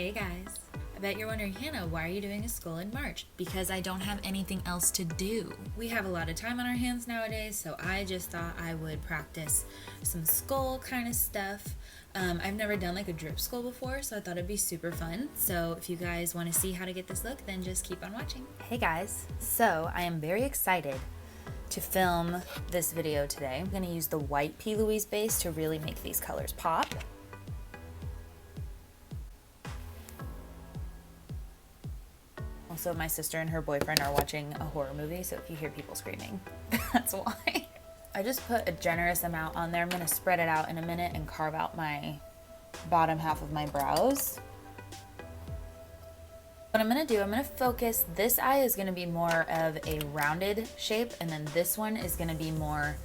Hey guys. I bet you're wondering, Hannah, why are you doing a skull in March? Because I don't have anything else to do. We have a lot of time on our hands nowadays, so I just thought I would practice some skull kind of stuff. I've never done like a drip skull before, so I thought it'd be super fun. So if you guys want to see how to get this look, then just keep on watching. Hey guys. So I am very excited to film this video today. I'm going to use the white P. Louise base to really make these colors pop. Also, my sister and her boyfriend are watching a horror movie, so if you hear people screaming, that's why. I just put a generous amount on there. I'm going to spread it out in a minute and carve out my bottom half of my brows. What I'm going to do, I'm going to focus, this eye is going to be more of a rounded shape, and then this one is going to be more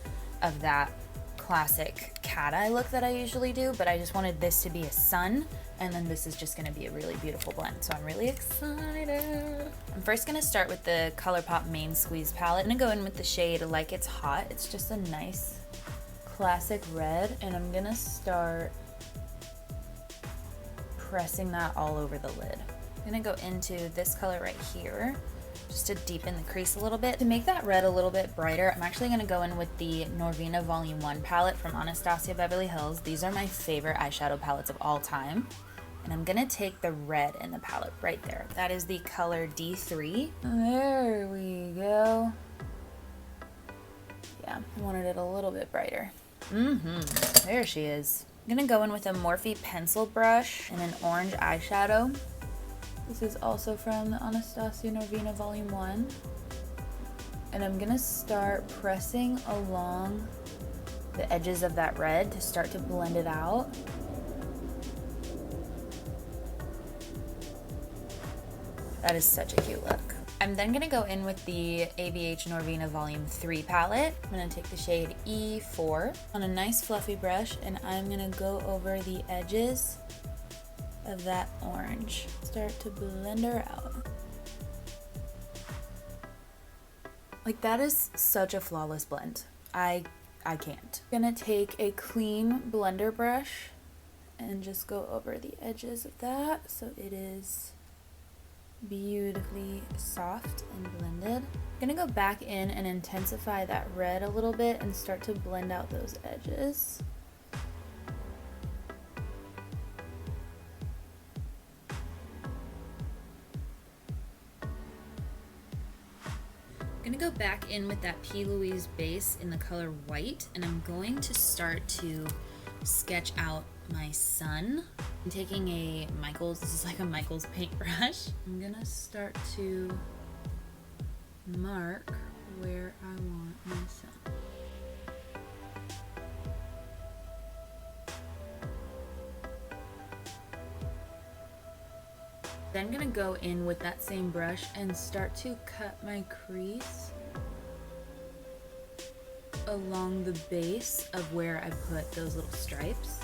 of that classic cat eye look that I usually do, but I just wanted this to be a sun, and then this is just going to be a really beautiful blend, so I'm really excited. I'm first going to start with the ColourPop Main Squeeze palette. I'm going to go in with the shade Like It's Hot. It's just a nice classic red, and I'm going to start pressing that all over the lid. I'm going to go into this color right here, just to deepen the crease a little bit. To make that red a little bit brighter, I'm actually going to go in with the Norvina Volume 1 palette from Anastasia Beverly Hills. These are my favorite eyeshadow palettes of all time. And I'm going to take the red in the palette right there. That is the color D3. There we go. Yeah, I wanted it a little bit brighter. There she is. I'm going to go in with a Morphe pencil brush and an orange eyeshadow. This is also from the Anastasia Norvina Volume 1. And I'm gonna start pressing along the edges of that red to start to blend it out. That is such a cute look. I'm then gonna go in with the ABH Norvina Volume 3 palette. I'm gonna take the shade E4 on a nice fluffy brush, and I'm gonna go over the edges of that orange. Start to blend her out. Like, that is such a flawless blend. I can't. I'm gonna take a clean blender brush and just go over the edges of that so it is beautifully soft and blended. I'm gonna go back in and intensify that red a little bit and start to blend out those edges. I'm gonna go back in with that P. Louise base in the color white, and I'm going to start to sketch out my sun. I'm taking a Michaels, this is like a Michaels paintbrush. I'm gonna start to mark where I want my sun. Then I'm gonna go in with that same brush and start to cut my crease along the base of where I put those little stripes.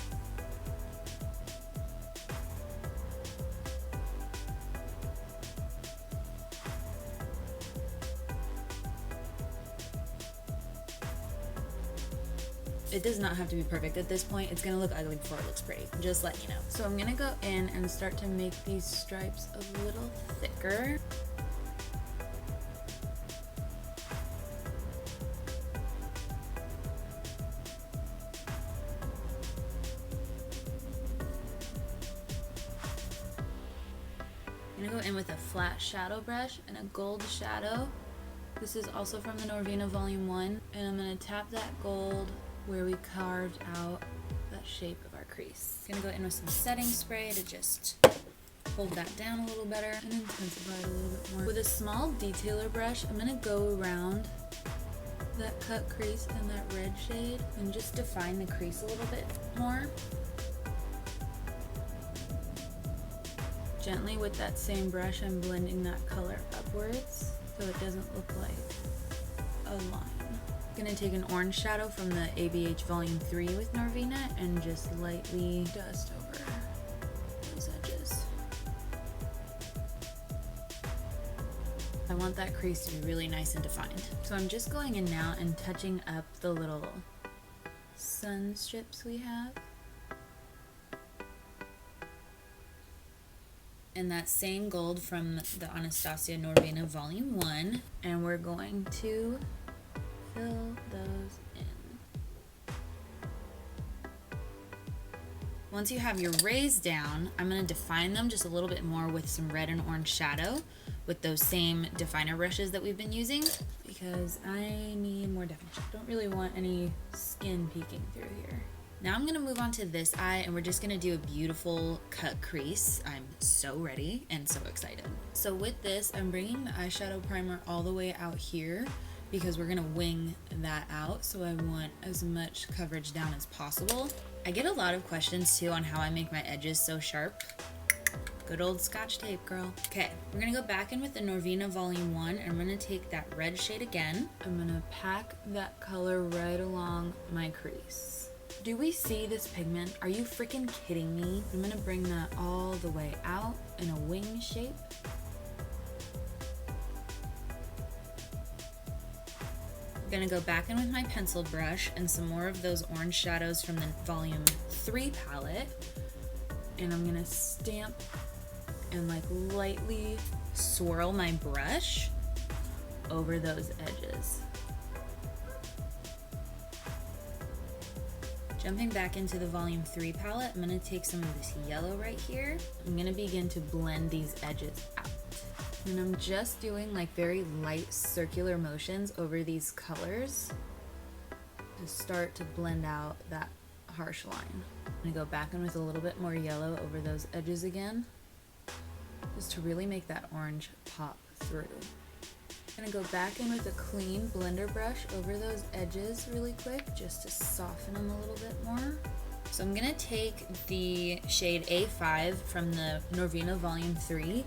It does not have to be perfect at this point. It's gonna look ugly before it looks pretty, just let you know. So I'm gonna go in and start to make these stripes a little thicker. I'm gonna go in with a flat shadow brush and a gold shadow. This is also from the Norvina Volume 1, and I'm gonna tap that gold where we carved out that shape of our crease. I'm gonna go in with some setting spray to just hold that down a little better and intensify it a little bit more. With a small detailer brush, I'm gonna go around that cut crease and that red shade and just define the crease a little bit more. Gently with that same brush, I'm blending that color upwards so it doesn't look like a line. I'm gonna take an orange shadow from the ABH Volume 3 with Norvina and just lightly dust over those edges. I want that crease to be really nice and defined. So I'm just going in now and touching up the little sun strips we have. in that same gold from the Anastasia Norvina Volume 1, and we're going to fill those in. Once you have your rays down, I'm going to define them just a little bit more with some red and orange shadow with those same definer brushes that we've been using, because I need more definition. Don't really want any skin peeking through here. Now I'm gonna move on to this eye, and we're just gonna do a beautiful cut crease. I'm so ready and so excited. So with this, I'm bringing the eyeshadow primer all the way out here because we're gonna wing that out. So I want as much coverage down as possible. I get a lot of questions too on how I make my edges so sharp. Good old Scotch tape, girl. Okay, we're gonna go back in with the Norvina Volume 1, and I'm gonna take that red shade again. I'm gonna pack that color right along my crease. Do we see this pigment? Are you freaking kidding me? I'm gonna bring that all the way out in a wing shape. I'm gonna go back in with my pencil brush and some more of those orange shadows from the Volume 3 palette. And I'm gonna stamp and like lightly swirl my brush over those edges. Jumping back into the Volume 3 palette, I'm going to take some of this yellow right here. I'm going to begin to blend these edges out. And I'm just doing like very light circular motions over these colors to start to blend out that harsh line. I'm going to go back in with a little bit more yellow over those edges again, just to really make that orange pop through. I'm gonna go back in with a clean blender brush over those edges really quick, just to soften them a little bit more. So I'm gonna take the shade A5 from the Norvina Volume 3,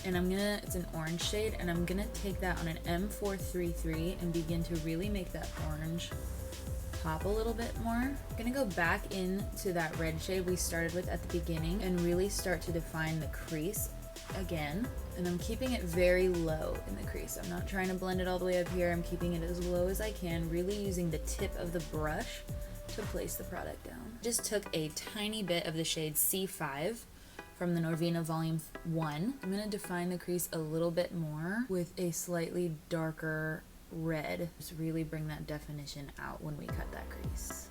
and it's an orange shade, and I'm gonna take that on an M433 and begin to really make that orange pop a little bit more. I'm gonna go back into that red shade we started with at the beginning and really start to define the crease again, and I'm keeping it very low in the crease. I'm not trying to blend it all the way up here. I'm keeping it as low as I can, really using the tip of the brush to place the product down. Just took a tiny bit of the shade C5 from the Norvina Volume 1. I'm going to define the crease a little bit more with a slightly darker red. Just really bring that definition out when we cut that crease.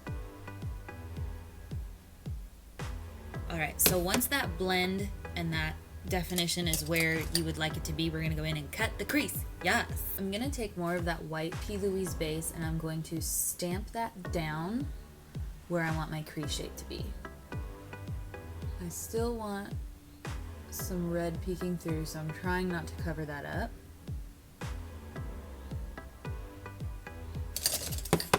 Alright, so once that blend and that definition is where you would like it to be, we're going to go in and cut the crease. Yes! I'm going to take more of that white P. Louise base, and I'm going to stamp that down where I want my crease shape to be. I still want some red peeking through, so I'm trying not to cover that up.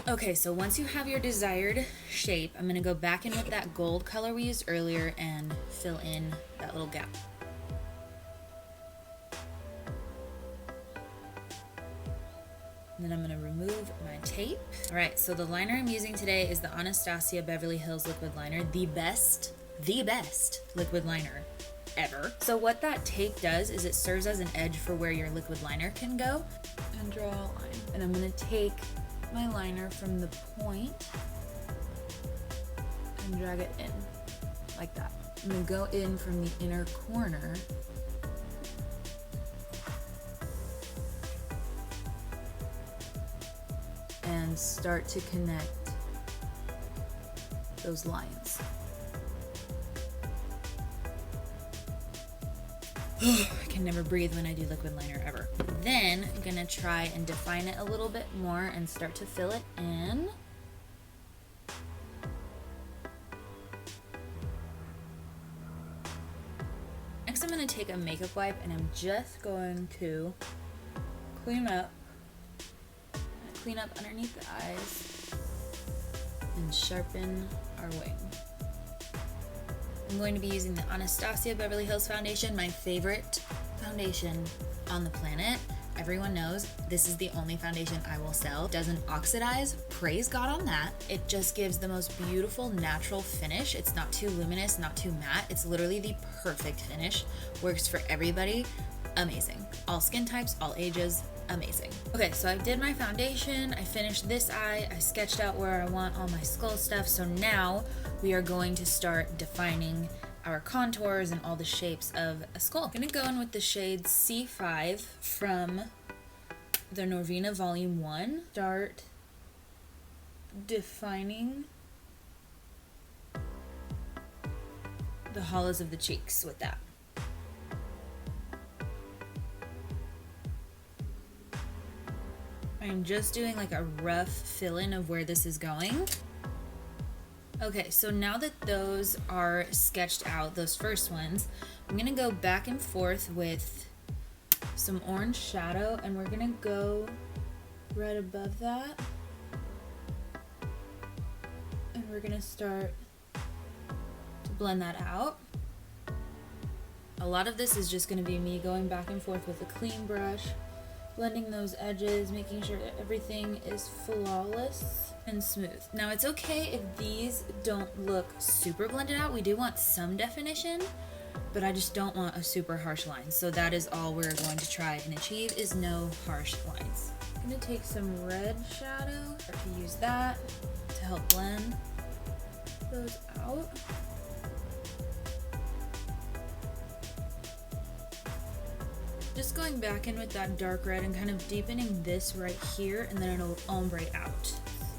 Okay, so once you have your desired shape, I'm going to go back in with that gold color we used earlier and fill in that little gap. And then I'm going to remove my tape. All right, so the liner I'm using today is the Anastasia Beverly Hills Liquid Liner, the best liquid liner ever. So what that tape does is it serves as an edge for where your liquid liner can go. And draw a line. And I'm going to take my liner from the point and drag it in like that. I'm going to go in from the inner corner and start to connect those lines. I can never breathe when I do liquid liner ever. Then I'm gonna try and define it a little bit more and start to fill it in. Next I'm gonna take a makeup wipe and I'm just going to clean up underneath the eyes and sharpen our wing. I'm going to be using the Anastasia Beverly Hills Foundation, my favorite foundation on the planet. Everyone knows this is the only foundation I will sell. It doesn't oxidize, praise God on that. It just gives the most beautiful natural finish. It's not too luminous, not too matte. It's literally the perfect finish. Works for everybody. Amazing. All skin types, all ages, amazing. Okay, so I did my foundation, I finished this eye, I sketched out where I want all my skull stuff, so now we are going to start defining our contours and all the shapes of a skull. I'm gonna go in with the shade C5 from the Norvina Volume 1. Start defining the hollows of the cheeks with that. I'm just doing like a rough fill-in of where this is going. Okay, so now that those are sketched out, those first ones, I'm gonna go back and forth with some orange shadow, and we're gonna go right above that. And we're gonna start to blend that out. A lot of this is just gonna be me going back and forth with a clean brush, blending those edges, making sure that everything is flawless and smooth. Now it's okay if these don't look super blended out. We do want some definition, but I just don't want a super harsh line. So that is all we're going to try and achieve, is no harsh lines. I'm gonna take some red shadow, start to use that to help blend those out. Just going back in with that dark red and kind of deepening this right here, and then it'll ombre out.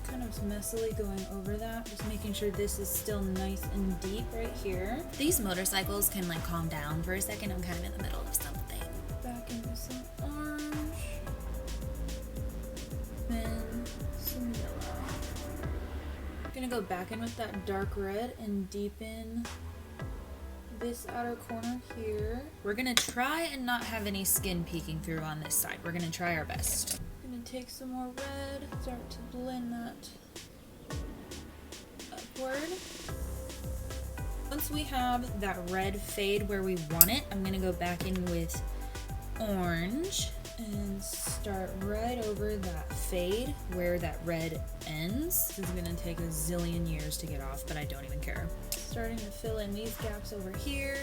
Kind of messily going over that, just making sure this is still nice and deep right here. These motorcycles can like calm down for a second. I'm kind of in the middle of something. Back into some orange, then some yellow. I'm gonna go back in with that dark red and deepen this outer corner here. We're gonna try and not have any skin peeking through on this side. We're gonna try our best. I'm gonna take some more red, start to blend that upward. Once we have that red fade where we want it, I'm gonna go back in with orange and start right over that fade where that red ends. This is gonna take a zillion years to get off, but I don't even care. Starting to fill in these gaps over here.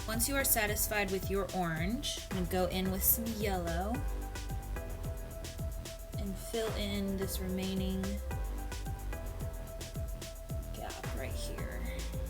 Once you are satisfied with your orange, I'm gonna go in with some yellow and fill in this remaining gap right here.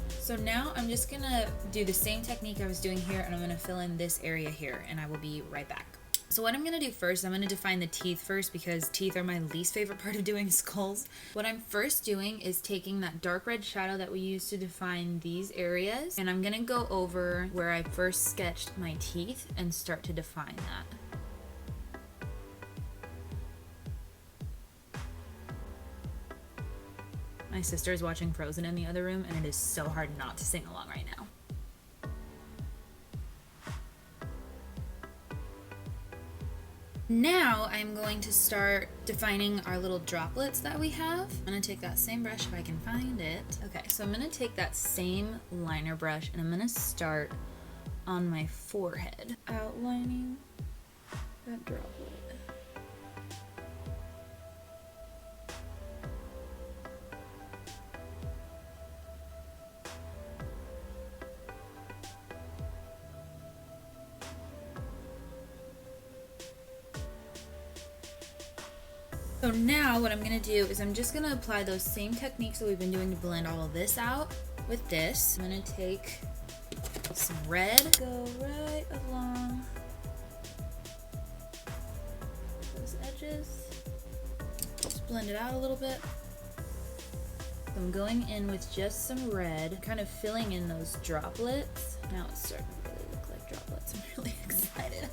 So now I'm just gonna do the same technique I was doing here, and I'm gonna fill in this area here, and I will be right back. So what I'm gonna do first, I'm gonna define the teeth first, because teeth are my least favorite part of doing skulls. What I'm first doing is taking that dark red shadow that we used to define these areas, and I'm gonna go over where I first sketched my teeth and start to define that. My sister is watching Frozen in the other room, and it is so hard not to sing along right now. Now I'm going to start defining our little droplets that we have. I'm gonna take that same brush if I can find it. Okay, so I'm gonna take that same liner brush and I'm gonna start on my forehead, outlining that droplet. So now what I'm gonna do is I'm just gonna apply those same techniques that we've been doing to blend all of this out with this. I'm gonna take some red, go right along those edges, just blend it out a little bit. So I'm going in with just some red, kind of filling in those droplets. Now it's starting to really look like droplets. I'm really excited.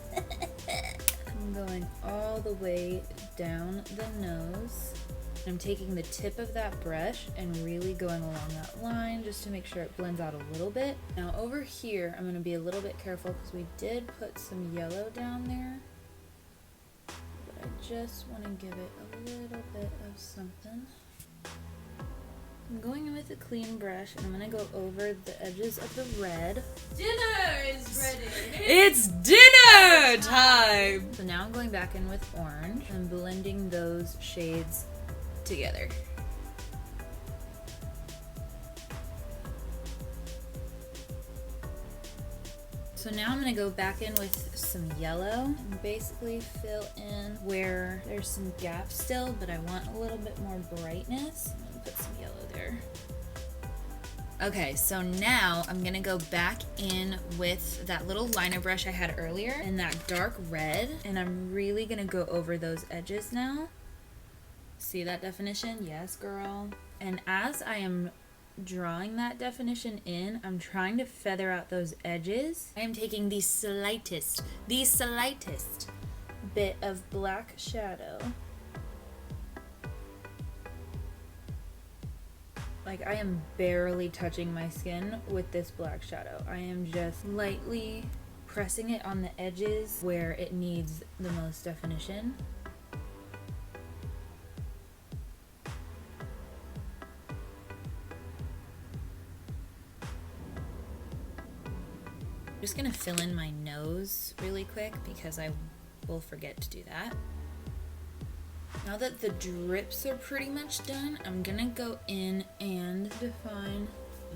I'm going all the way down the nose. I'm taking the tip of that brush and really going along that line just to make sure it blends out a little bit. Now over here, I'm going to be a little bit careful because we did put some yellow down there. But I just want to give it a little bit of something. I'm going in with a clean brush and I'm going to go over the edges of the red. Dinner is ready! It's dinner time! So now I'm going back in with orange and blending those shades together. So now I'm going to go back in with some yellow and basically fill in where there's some gaps still, but I want a little bit more brightness. I'm going to put some yellow there. Okay, so now I'm gonna go back in with that little liner brush I had earlier in that dark red, and I'm really gonna go over those edges now. See that definition? Yes, girl. And as I am drawing that definition in, I'm trying to feather out those edges. I am taking the slightest bit of black shadow. Like, I am barely touching my skin with this black shadow. I am just lightly pressing it on the edges where it needs the most definition. I'm just gonna fill in my nose really quick because I will forget to do that. Now that the drips are pretty much done, I'm gonna go in and define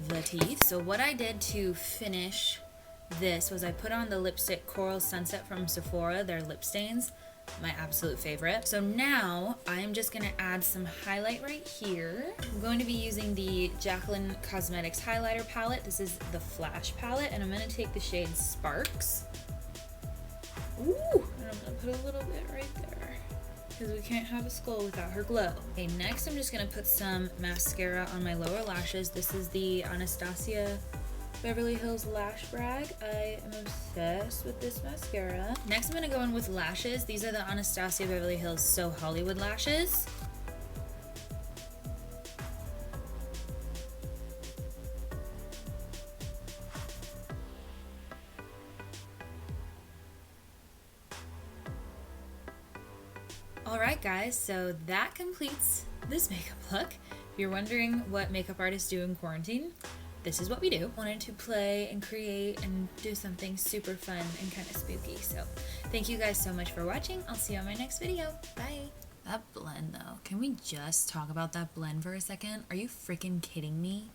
the teeth. So what I did to finish this was I put on the lipstick Coral Sunset from Sephora, their lip stains, my absolute favorite. So now I'm just gonna add some highlight right here. I'm going to be using the Jaclyn Cosmetics highlighter palette. This is the Flash palette, and I'm gonna take the shade Sparks. Ooh, and I'm gonna put a little bit right there, because we can't have a skull without her glow. Okay, next I'm just gonna put some mascara on my lower lashes. This is the Anastasia Beverly Hills Lash Brag. I am obsessed with this mascara. Next I'm gonna go in with lashes. These are the Anastasia Beverly Hills So Hollywood lashes. Alright guys, so that completes this makeup look. If you're wondering what makeup artists do in quarantine, this is what we do. Wanted to play and create and do something super fun and kind of spooky. So thank you guys so much for watching. I'll see you on my next video. Bye. That blend though, can we just talk about that blend for a second? Are you freaking kidding me?